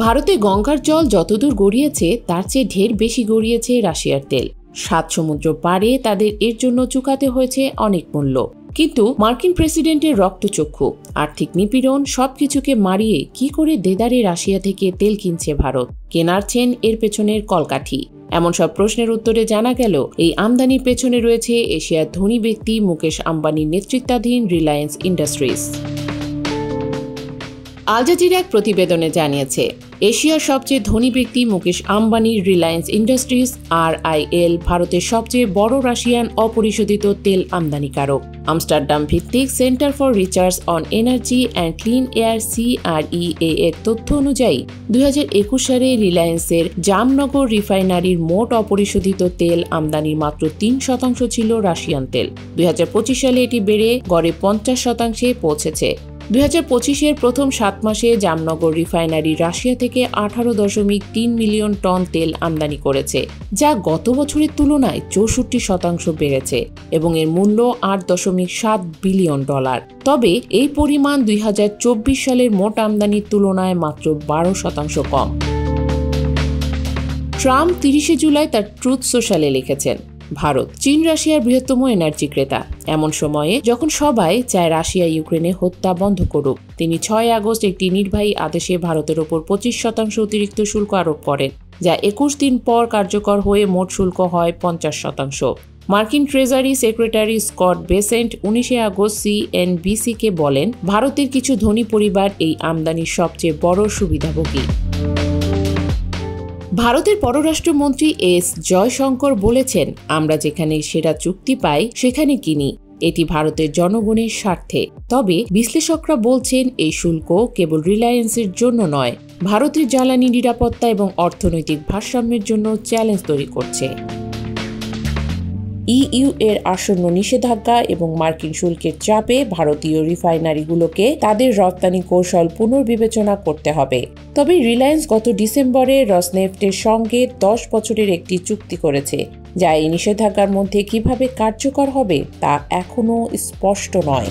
ভারতে গঙ্গার জল যতদূর গড়িয়েছে তার চেয়ে ঢের বেশি গড়িয়েছে রাশিয়ার তেল। 7 সমুদ্র পারে তাদের এর জন্য চুকাতে হয়েছে অনেক মূল্য। কিন্তু মার্কিন প্রেসিডেন্টের রক্তচক্ষু, আর্থিক নিপীড়ন সবকিছুকে মারিয়ে কি করে দেদারে রাশিয়া থেকে তেল কিনছে ভারত, কে নাড়ছেন এর পেছনের কলকাঠি? এমন সব প্রশ্নের উত্তরে জানা গেল এই আমদানির পেছনে রয়েছে এশিয়ার ধনী ব্যক্তি মুকেশ আম্বানির নেতৃত্বাধীন রিলায়েন্স ইন্ডাস্ট্রিজ। আল জাজিরা এক প্রতিবেদনে জানিয়েছে, এশিয়ার সবচেয়ে ধনী ব্যক্তি মুকেশ আম্বানির রিলায়েন্স ইন্ডাস্ট্রিজ RIL ভারতের সবচেয়ে বড় রাশিয়ান অপরিশোধিত তেল আমদানিকারক। আমস্টারডাম ভিত্তিক centre for research on energy and clean air CREA এর তথ্য অনুযায়ী 2021 সালে রিলায়েন্সের জামনগর রিফাইনারির মোট অপরিশোধিত তেল আমদানির মাত্র 3% ছিল রাশিয়ান তেল। 2025 সালে এটি বেড়ে গড়ে 50% পৌঁছেছে। 2025-এর প্রথম 7 মাসে জামনগর রিফাইনারি রাশিয়া থেকে 18.3 মিলিয়ন টন তেল আমদানি করেছে, যা গত বছরের তুলনায় 64% বেড়েছে এবং এর মূল্য $8.7 বিলিয়ন। তবে এই পরিমাণ 2024 সালের মোট আমদানির তুলনায় মাত্র 12% কম। ট্রাম্প 30 জুলাই তার ট্রুথ সোশ্যালে লিখেছেন, ভারত চীন রাশিয়ার বৃহত্তম এনার্জি ক্রেতা। এমন সময়ে যখন সবাই চায় রাশিয়া ইউক্রেনে হত্যা বন্ধ করুক, তিনি 6 আগস্ট একটি নির্বাহী আদেশে ভারতের ওপর 25% অতিরিক্ত শুল্ক আরোপ করেন, যা 21 দিন পর কার্যকর হয়ে মোট শুল্ক হয় 50%। মার্কিন ট্রেজারি সেক্রেটারি স্কট বেসেন্ট 19 আগস্ট CNBC-কে বলেন, ভারতের কিছু ধনী পরিবার এই আমদানির সবচেয়ে বড় সুবিধাভোগী। ভারতের পররাষ্ট্রমন্ত্রী S জয়শঙ্কর বলেছেন, আমরা যেখানে সেরা চুক্তি পাই সেখানে কিনি, এটি ভারতের জনগণের স্বার্থে। তবে বিশ্লেষকরা বলছেন এই শুল্ক কেবল রিলায়েন্সের জন্য নয়, ভারতের জ্বালানি নিরাপত্তা এবং অর্থনৈতিক ভারসাম্যের জন্য চ্যালেঞ্জ তৈরি করছে। EU এর আসন্ন নিষেধাজ্ঞা এবং মার্কিন শুল্কের চাপে ভারতীয় রিফাইনারিগুলোকে তাদের রপ্তানি কৌশল পুনর্বিবেচনা করতে হবে। তবে রিলায়েন্স গত ডিসেম্বরে রসনেফটের সঙ্গে 10 বছরের একটি চুক্তি করেছে, যা এই নিষেধাজ্ঞার মধ্যে কিভাবে কার্যকর হবে তা এখনও স্পষ্ট নয়।